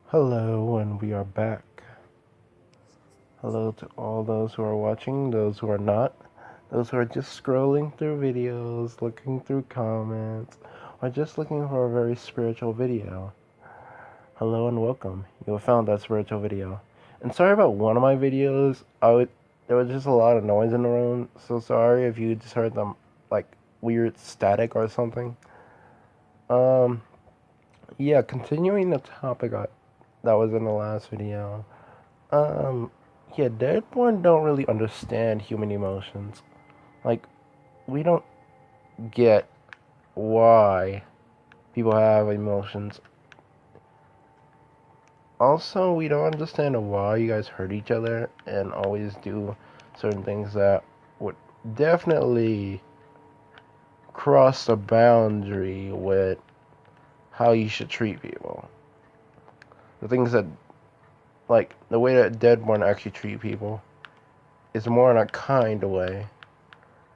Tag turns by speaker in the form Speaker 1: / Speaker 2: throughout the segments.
Speaker 1: Hello, and we are back. Hello to all those who are watching, those who are not, those who are just scrolling through videos, looking through comments, or just looking for a very spiritual video. Hello and welcome. You have found that spiritual video. And sorry about one of my videos. There was just a lot of noise in the room, so sorry if you just heard them like weird static or something. Um, yeah, continuing the topic that was in the last video. Um, yeah, Deadborn don't really understand human emotions. Like, we don't get why people have emotions. Also, we don't understand why you guys hurt each other and always do certain things that would definitely cross the boundary with how you should treat people. The things that, like, the way that Deadborn actually treat people is more in a kind way.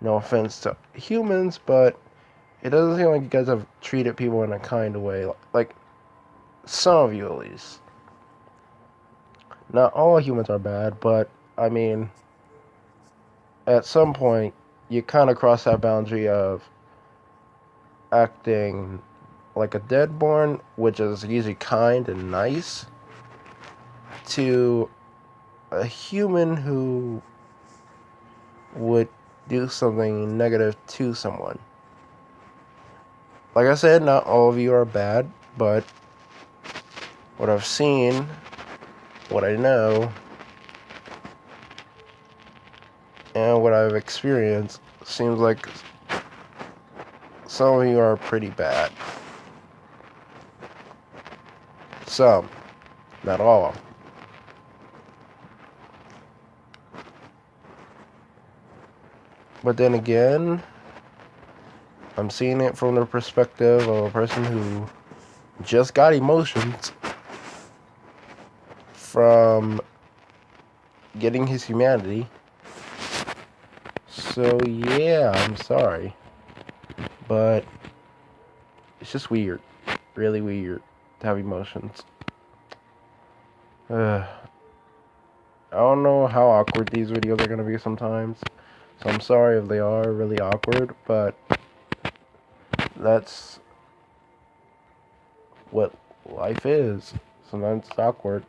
Speaker 1: No offense to humans, but it doesn't seem like you guys have treated people in a kind way. Like, some of you at least. Not all humans are bad, but, I mean, at some point, you kind of cross that boundary of acting like a deadborn, which is usually kind and nice, to a human who would do something negative to someone. Like I said, not all of you are bad, but what I've seen, what I know, and what I've experienced seems like some of you are pretty bad. Some, not all. But then again, I'm seeing it from the perspective of a person who just got emotions from getting his humanity. So yeah, I'm sorry. But it's just weird. Really weird to have emotions. I don't know how awkward these videos are going to be sometimes. So I'm sorry if they are really awkward, but that's what life is. Sometimes it's awkward.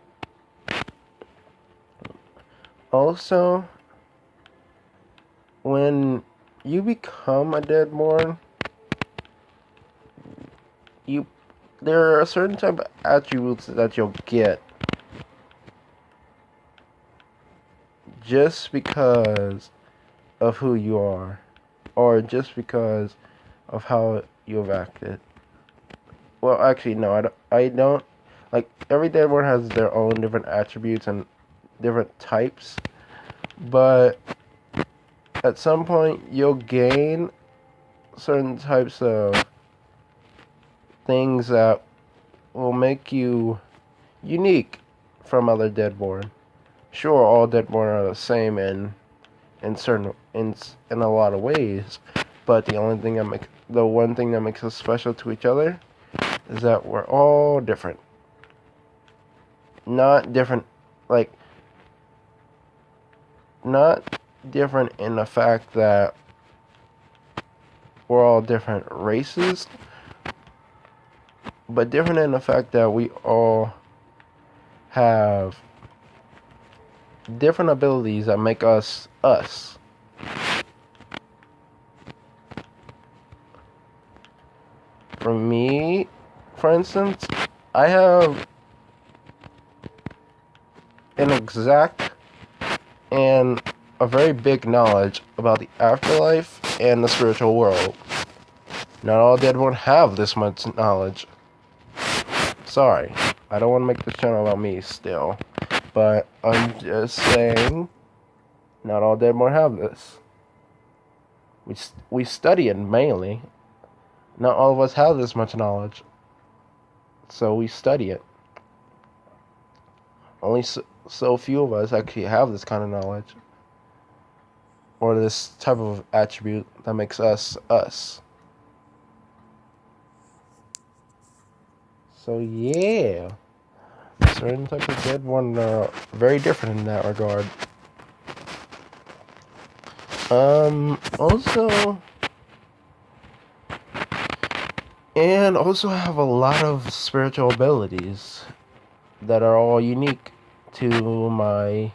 Speaker 1: Also, when you become a Deadborn, you there are certain type of attributes that you'll get just because of who you are, or just because of how you've acted. Well, actually, no, I don't. Like, every Deadborn has their own different attributes and different types, but at some point you'll gain certain types of things that will make you unique from other Deadborn. Sure, all Deadborn are the same in certain in a lot of ways, but the one thing that makes us special to each other is that we're all different. Not different, like, not different in the fact that we're all different races, but different in the fact that we all have different abilities that make us us. For me, for instance, I have an exact and a very big knowledge about the afterlife and the spiritual world. Not all Deadborn have this much knowledge. Sorry, I don't want to make this channel about me still, but I'm just saying, not all Deadborn have this. We study it mainly. Not all of us have this much knowledge, so we study it. Only so few of us actually have this kind of knowledge, or this type of attribute that makes us us. So yeah. certain types of Deadborn are very different in that regard. Also, and also have a lot of spiritual abilities that are all unique to my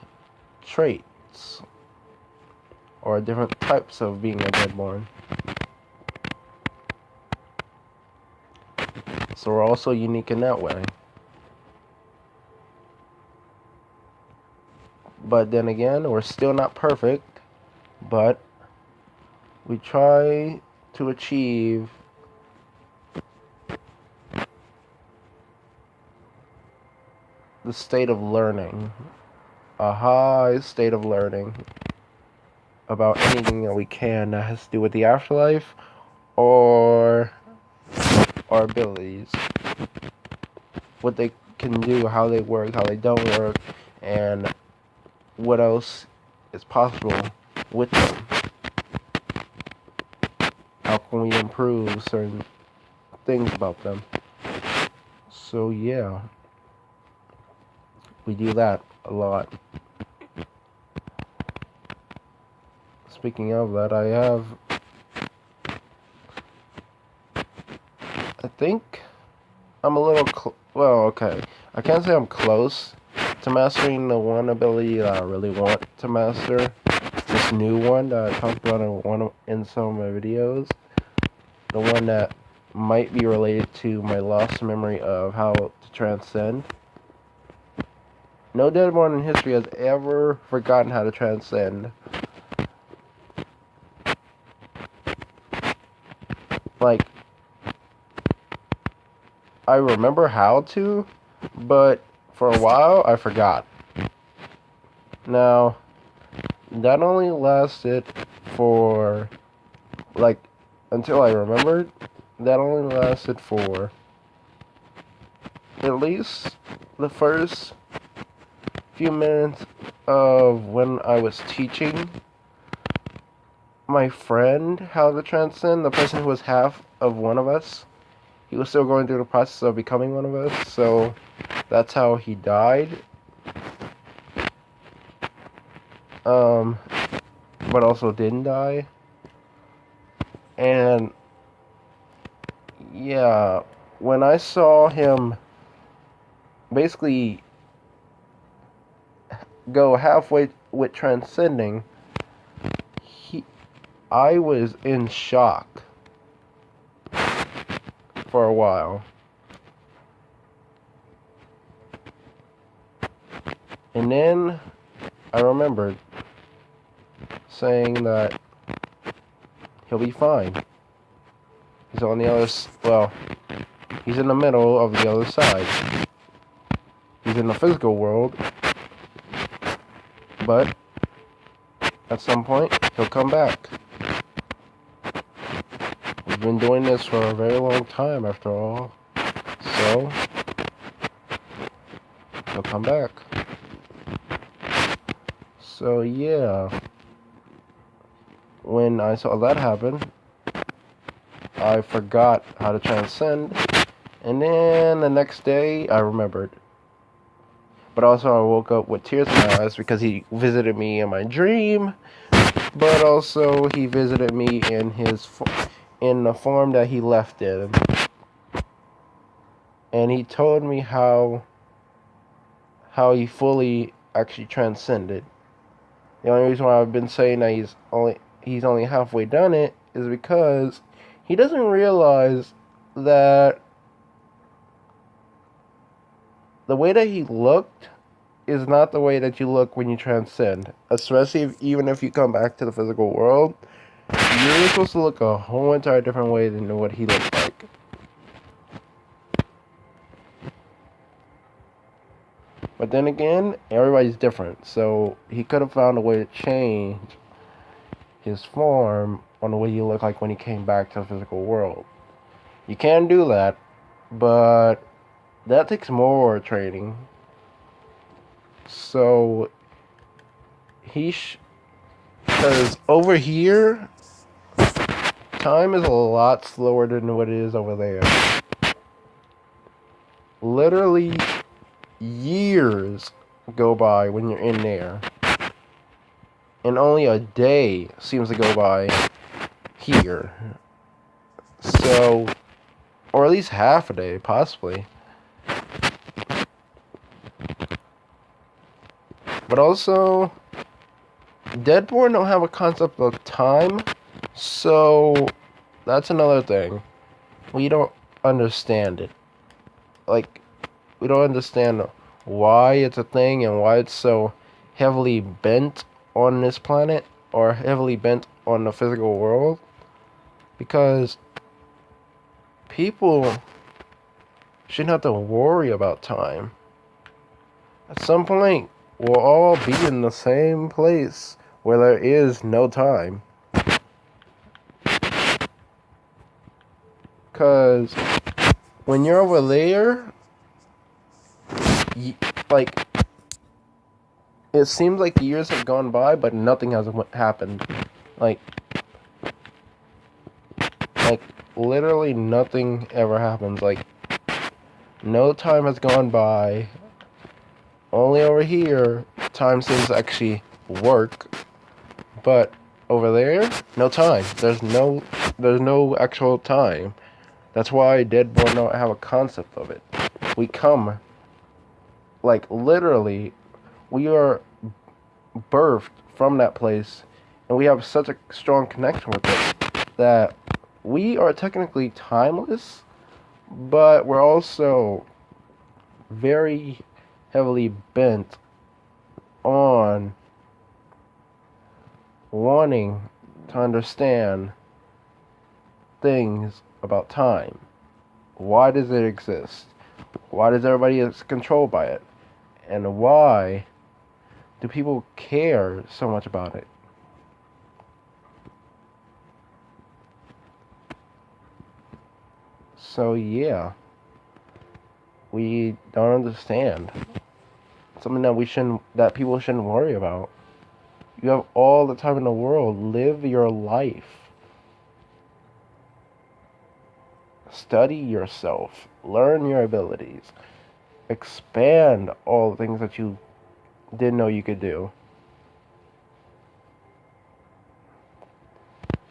Speaker 1: traits, or different types of being a Deadborn. So we're also unique in that way. But then again, we're still not perfect, but we try to achieve the state of learning, a high state of learning about anything that we can that has to do with the afterlife or our abilities, what they can do, how they work, how they don't work, and what else is possible with them. How can we improve certain things about them? So yeah, we do that a lot. Speaking of that, I think I'm a little, well, okay. I can't say I'm close to mastering the one ability that I really want to master. This new one that I talked about in some of my videos. The one that might be related to my lost memory of how to transcend. No Deadborn in history has ever forgotten how to transcend. Like, I remember how to, but for a while I forgot. Now, that only lasted for, like, until I remembered, that only lasted for at least the first few minutes of when I was teaching my friend how to transcend, the person who was half of one of us. He was still going through the process of becoming one of us, so that's how he died. But also didn't die. And yeah, when I saw him basically go halfway with transcending, I was in shock for a while. And then I remembered saying that he'll be fine. He's on the other, well, he's in the middle of the other side. He's in the physical world, but at some point he'll come back. We've been doing this for a very long time after all, so he'll come back. So yeah, when I saw that happen, I forgot how to transcend, and then the next day I remembered. But also I woke up with tears in my eyes because he visited me in my dream, but also he visited me in the form that he left in. And he told me how he fully actually transcended. The only reason why I've been saying that he's only halfway done it is because he doesn't realize that the way that he looked is not the way that you look when you transcend. Especially even if you come back to the physical world, you're supposed to look a whole entire different way than what he looked like. But then again, everybody's different, so he could have found a way to change his form on the way he looked like when he came back to the physical world. You can do that, but that takes more training. So because over here, time is a lot slower than what it is over there. Literally, years go by when you're in there. And only a day seems to go by here. So, or at least half a day, possibly. But also, Deadborn don't have a concept of time, so that's another thing. We don't understand it. Like, we don't understand why it's a thing and why it's so heavily bent on this planet or heavily bent on the physical world. Because people shouldn't have to worry about time. At some point, we'll all be in the same place where there is no time. Because when you're over there, like, it seems like years have gone by, but nothing has happened. Like, literally nothing ever happens. Like, no time has gone by. Only over here, time seems to actually work. But over there, no time. There's no actual time. That's why Deadborn don't have a concept of it. We come, like, literally, we are birthed from that place, and we have such a strong connection with it that we are technically timeless, but we're also very heavily bent on wanting to understand things about time. Why does it exist? Why does everybody is controlled by it? And why do people care so much about it? So yeah, we don't understand. Something that people shouldn't worry about. You have all the time in the world. Live your life. Study yourself. Learn your abilities. Expand all the things that you didn't know you could do.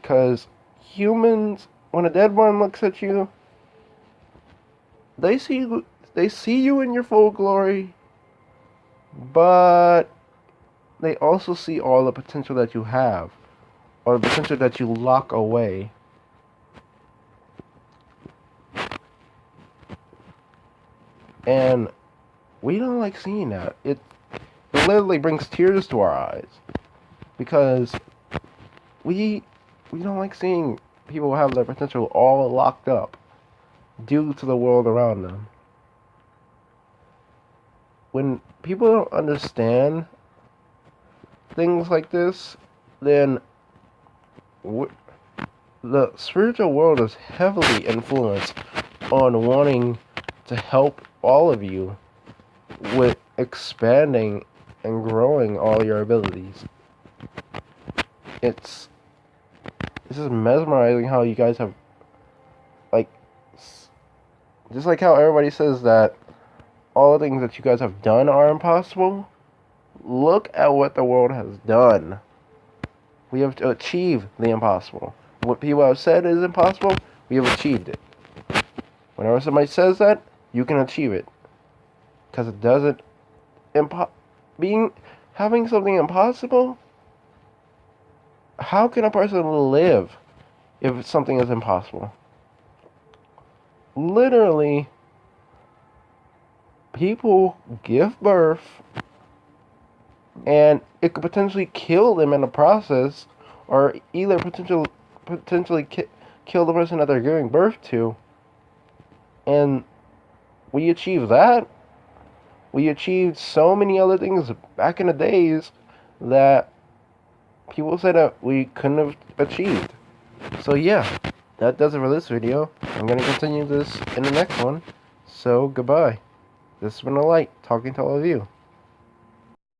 Speaker 1: Because humans, when a Deadborn looks at you, they see you in your full glory, but they also see all the potential that you have, or the potential that you lock away. And we don't like seeing that. It literally brings tears to our eyes, because we don't like seeing people have their potential all locked up due to the world around them. When people don't understand things like this, then the spiritual world is heavily influenced on wanting to help all of you with expanding and growing all your abilities. This is mesmerizing how you guys have, like, just like how everybody says that all the things that you guys have done are impossible. Look at what the world has done. We have achieved the impossible. What people have said is impossible, we have achieved it. Whenever somebody says that, you can achieve it. Because it doesn't... having something impossible? How can a person live if something is impossible? Literally, people give birth, and it could potentially kill them in the process, or either potentially kill the person that they're giving birth to. And we achieved that. We achieved so many other things back in the days that people said that we couldn't have achieved. So yeah, that does it for this video. I'm going to continue this in the next one. So goodbye. This has been A Light, talking to all of you.